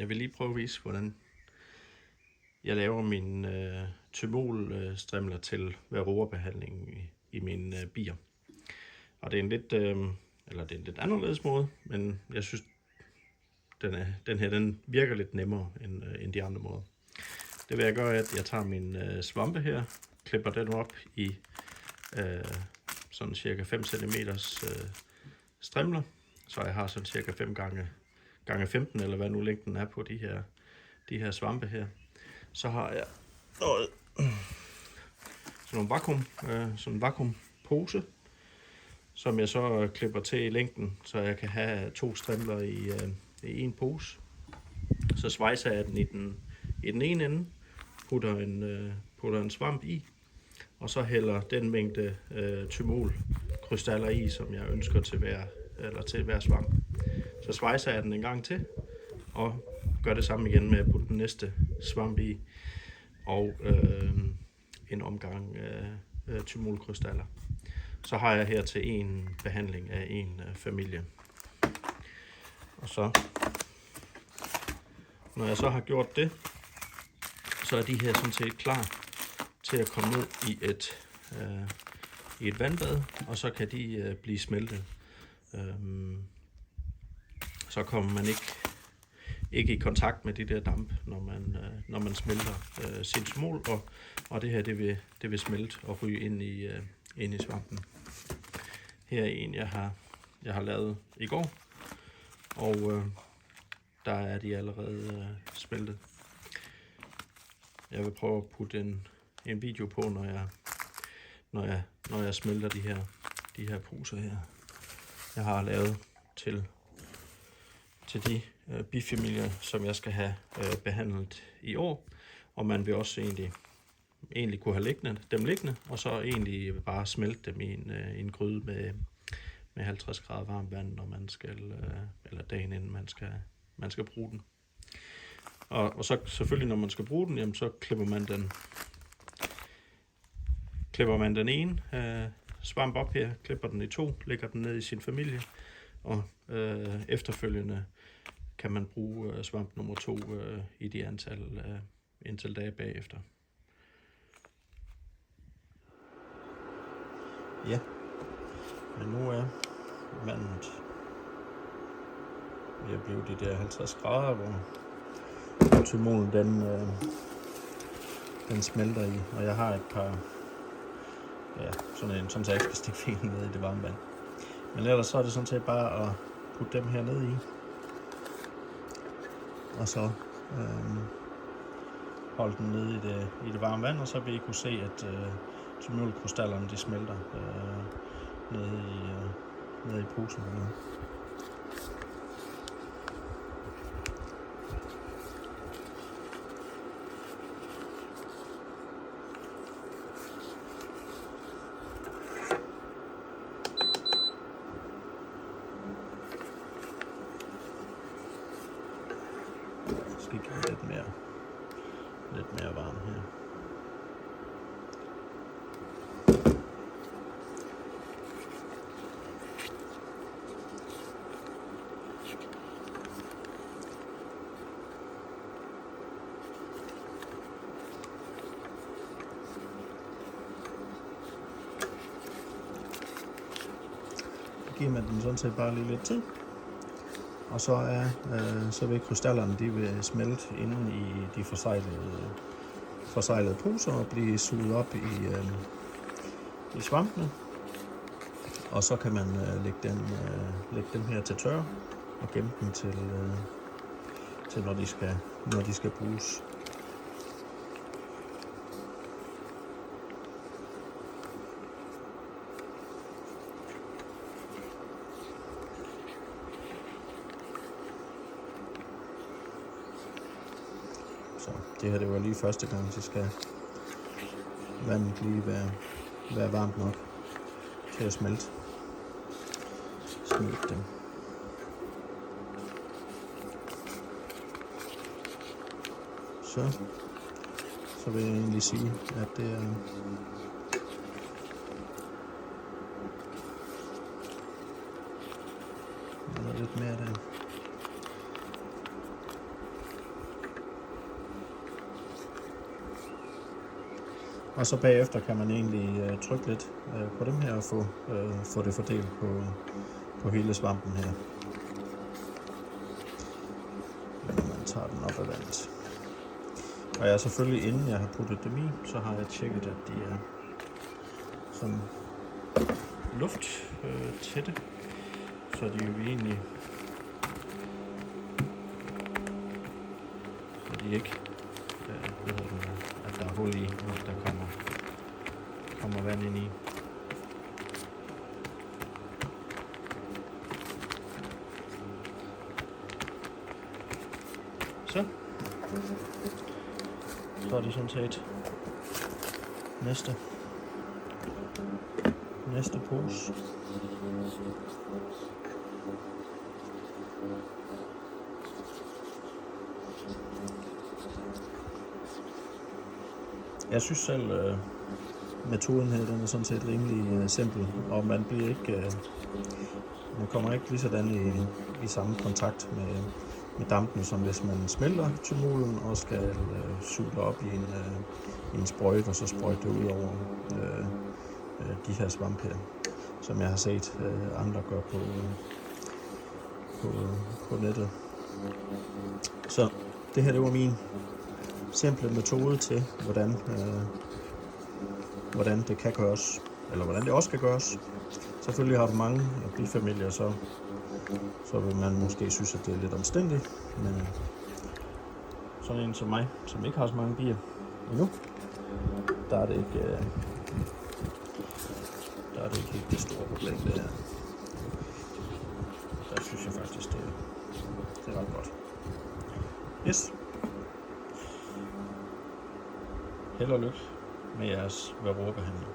Jeg vil lige prøve at vise, hvordan jeg laver min thymol-strimler til varroa-behandling i mine bier. Og det er en lidt anderledes måde, men jeg synes, den virker lidt nemmere end de andre måder. Det vil jeg gøre, at jeg tager min svampe her, klipper den op i sådan cirka 5 cm strimler, så jeg har sådan cirka 5 gange 15, eller hvad nu længden er på de her svampe her. Så har jeg sådan en vakuumpose, som jeg så klipper til i længden, så jeg kan have 2 strimler i en pose. Så svejser jeg den i den ene ende, putter en svamp i, og så hælder den mængde thymolkrystaller i, som jeg ønsker til hver svamp. Så svejser jeg den en gang til, og gør det samme igen med at putte den næste svamp i, og en omgang thymolkrystaller. Så har jeg her til en behandling af en familie. Og så, når jeg så har gjort det, så er de her sådan set klar til at komme ned i et vandbad, og så kan de blive smeltet. Så kommer man ikke i kontakt med de der damp, når man smelter sin thymol, og det her det vil smelte og ryge ind i svampen. Her er en, jeg har lavet i går, og der er de allerede smeltet. Jeg vil prøve at putte en video på, når jeg smelter de her poser her. Jeg har lavet til de bifamilier, som jeg skal have behandlet i år, og man vil også egentlig kunne have dem liggende, og så egentlig bare smelte dem i en gryde med 50 grader varmt vand, når man skal, eller dagen inden man skal bruge den. Og så selvfølgelig, når man skal bruge den, jamen, så klipper man den ene svamp op her, klipper den i 2, lægger den ned i sin familie, og efterfølgende kan man bruge svamp nummer 2 i de antal dage bagefter. Ja, men nu er vandet ved at blive de der 50 grader, hvor thymolen den smelter i, og jeg har et par, sådan så jeg ikke skal stikke fingeren ned i det varme vand. Men ellers så er det sådan set bare at putte dem her ned i, og så holde den nede i det varme vand, og så vil I kunne se, at thymolkrystallerne de smelter nede i posen hernede. Så skal give lidt mere varme her. Giver man den sådan set bare lige lidt tid, og så vil krystallerne de vil smelte inde i de forseglede poser og blive suget op i svampene, og så kan man lægge dem her til tørre og gemme dem til når de skal bruges. Så det her det var lige første gang, så skal vandet lige være varmt nok til at smelte dem. Så vil jeg egentlig sige, at det er lidt mere der. Og så bagefter kan man egentlig trykke lidt på dem her og få det fordelt på hele svampen her. Når man tager den op af vandet. Og jeg selvfølgelig, inden jeg har puttet dem i, så har jeg tjekket, at de er sådan luft tætte, så de jo egentlig, så de ikke, at der er hul i, når der kommer vand ind i. Så er det sådan set næste pose. Jeg synes selv, metoden her, den er sådan set rimelig simpel, og man kommer ikke lige sådan i samme kontakt med dampen, som hvis man smelter tymolen og skal suge op i en sprøjte, og så sprøjte det ud over de her svampe her, som jeg har set andre gøre på nettet. Så det her, det var min simple metode til, hvordan det kan gøres, eller hvordan det også kan gøres. Selvfølgelig har du mange bifamilier, så vil man måske synes, at det er lidt omstændigt, men sådan en som mig, som ikke har så mange bier endnu, der er det ikke helt det store problem, det her. Der synes jeg faktisk, det er ret godt. Yes. Held og lykke med jeres varroabehandling.